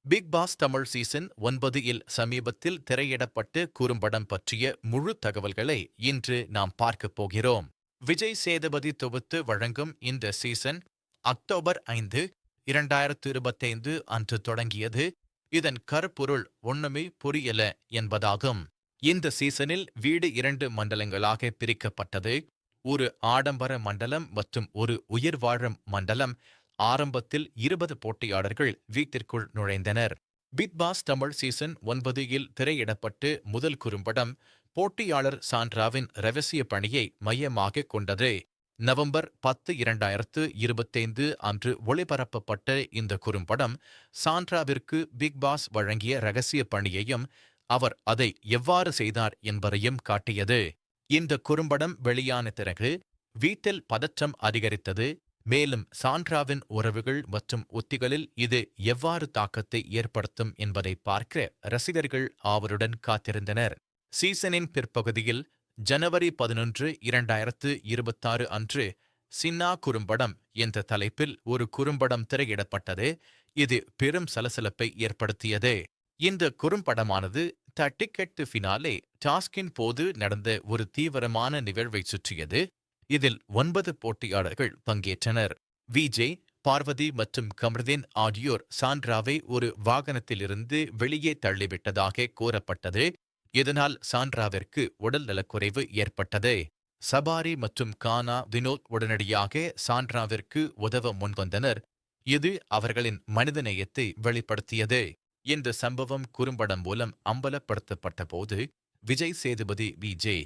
Big pass Tamil season 9 இல் சமீபத்தில் திரையிடப்பட்டு குறும்படம் பற்றிய முழு தகவல்களை இன்று நாம் பார்க்கப் போகிறோம். விஜய் சேதுபதி தொகுத்து வழங்கும் இந்த சீசன் அக்டோபர் 5, 2025 அன்று தொடங்கியது. இதன் கருப்பொருள் ஒண்ணுமே புரியல என்பதாகும். இந்த சீசனில் வீடு 2 மண்டலங்களாக பிரிக்கப்பட்டது. ஒரு ஆடம்பர மண்டலம் மற்றும் ஒரு உயிர் வாழும் மண்டலம். ஆரம்பத்தில் 20 போட்டியாளர்கள் வீட்டிற்குள் நுழைந்தனர். பிக் பாஸ் தமிழ் சீசன் 9 இல் திரையிடப்பட்டு முதல் குறும்படம் போட்டியாளர் சாண்ட்ராவின் ரகசிய பணியை மையமாகக் கொண்டது. நவம்பர் 10, 2025 அன்று ஒளிபரப்பப்பட்ட இந்த குறும்படம் சாண்ட்ராவிற்கு பிக் பாஸ் வழங்கிய ரகசிய பணியையும் அவர் அதை எவ்வாறு செய்தார் என்பதையும் காட்டியது. இந்த குறும்படம் வெளியான பிறகு வீட்டில் பதற்றம் அதிகரித்தது. மேலும் சாண்ட்ராவின் உறவுகள் மற்றும் உத்திகளில் இது எவ்வாறு தாக்கத்தை ஏற்படுத்தும் என்பதை பார்க்க ரசிகர்கள் ஆவலுடன் காத்திருந்தனர். சீசனின் பிற்பகுதியில் ஜனவரி 11, 2026 அன்று சின்னா குறும்படம் என்ற தலைப்பில் ஒரு குறும்படம் திரையிடப்பட்டது. இது பெரும் சலசலப்பை ஏற்படுத்தியது. இந்த குறும்படமானது த டிக்கெட் டு ஃபினாலே டாஸ்கின் போது நடந்த ஒரு தீவிரமான நிகழ்வைச் சுற்றியது. இதில் 9 போட்டியாளர்கள் பங்கேற்றனர். விஜய், பார்வதி மற்றும் கமருதீன் ஆகியோர் சாண்ட்ராவை ஒரு வாகனத்திலிருந்து வெளியே தள்ளிவிட்டதாக கூறப்பட்டது. இதனால் சாண்ட்ராவிற்கு உடல் நலக்குறைவு ஏற்பட்டது. சபாரி மற்றும் கானா வினோத் உடனடியாக சாண்ட்ராவிற்கு உதவ முன்வந்தனர். இது அவர்களின் மனிதநேயத்தை வெளிப்படுத்தியது. இந்த சம்பவம் குறும்படம் மூலம் அம்பலப்படுத்தப்பட்ட போது விஜய் சேதுபதி, விஜய்,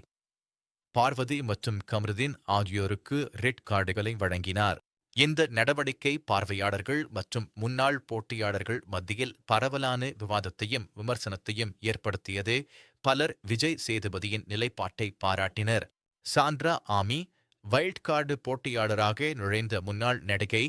பார்வதி மற்றும் கமருதீன் ஆகியோருக்கு ரெட் கார்டுகளை வழங்கினார். இந்த நடவடிக்கை பார்வையாளர்கள் மற்றும் முன்னாள் போட்டியாளர்கள் மத்தியில் பரவலான விவாதத்தையும் விமர்சனத்தையும் ஏற்படுத்தியது. பலர் விஜய் சேதுபதியின் நிலைப்பாட்டை பாராட்டினர். சாண்ட்ரா ஆமி வைல்ட் கார்டு போட்டியாளராக நுழைந்த முன்னாள் நடிகை.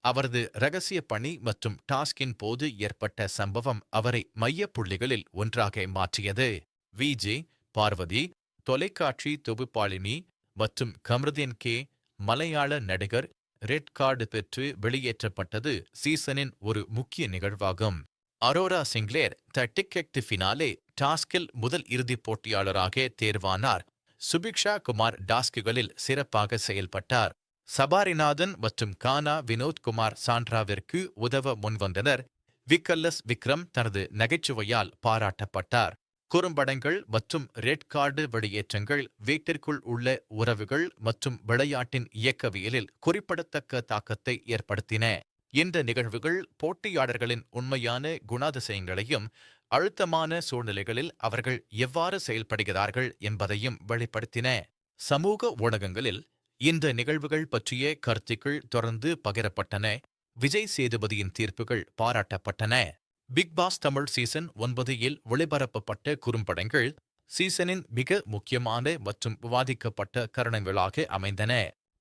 அவரது ரகசிய பணி மற்றும் டாஸ்கின் போது ஏற்பட்ட சம்பவம் அவரை மையப்புள்ளிகளில் ஒன்றாக மாற்றியது. விஜய், பார்வதி தொலைக்காட்சி தொகுப்பாளினி மற்றும் கமருதீன் கே, மலையாள நடிகர், ரெட் கார்டு பெற்று வெளியேற்றப்பட்டது சீசனின் ஒரு முக்கிய நிகழ்வாகும். Aurora Sinclair the ticket to finale டாஸ்கில் முதல் இறுதிப் போட்டியாளராக தேர்வானார். சுபிக்ஷா குமார் டாஸ்குகளில் சிறப்பாக செயல்பட்டார். சபாரிநாதன் மற்றும் கானா வினோத்குமார் சாண்ட்ராவிற்கு உதவ முன்வந்தனர். விக்கல்லஸ் விக்ரம் தனது நகைச்சுவையால் பாராட்டப்பட்டார். குறும்படங்கள் மற்றும் ரெட் கார்டு வெளியேற்றங்கள் வீட்டிற்குள் உள்ள உறவுகள் மற்றும் விளையாட்டின் இயக்கவியலில் குறிப்பிடத்தக்க தாக்கத்தை ஏற்படுத்தின. இந்த நிகழ்வுகள் போட்டியாளர்களின் உண்மையான குணாதிசயங்களையும் அழுத்தமான சூழ்நிலைகளில் அவர்கள் எவ்வாறு செயல்படுகிறார்கள் என்பதையும் வெளிப்படுத்தின. சமூக ஊடகங்களில் இந்த நிகழ்வுகள் பற்றிய கருத்துக்கள் தொடர்ந்து பகிரப்பட்டன. விஜய் சேதுபதியின் தீர்ப்புகள் பாராட்டப்பட்டன. பிக் பாஸ் தமிழ் சீசன் 9 இல் ஒளிபரப்பப்பட்ட குறும்படங்கள் சீசனின் மிக முக்கியமான மற்றும் விவாதிக்கப்பட்ட கருணங்களாக அமைந்தன.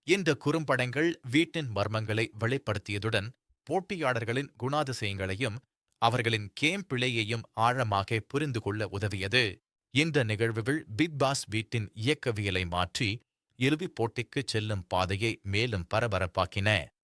இந்த குறும்படங்கள் வீட்டின் மர்மங்களை வெளிப்படுத்தியதுடன் போட்டியாளர்களின் குணாதிசயங்களையும் அவர்களின் கேம் பிழையையும் ஆழமாக புரிந்து கொள்ள உதவியது. இந்த நிகழ்வுகள் பிக் பாஸ் வீட்டின் இயக்கவியலை மாற்றி இறுதிப் போட்டிக்கு செல்லும் பாதையை மேலும் பரபரப்பாக்கின.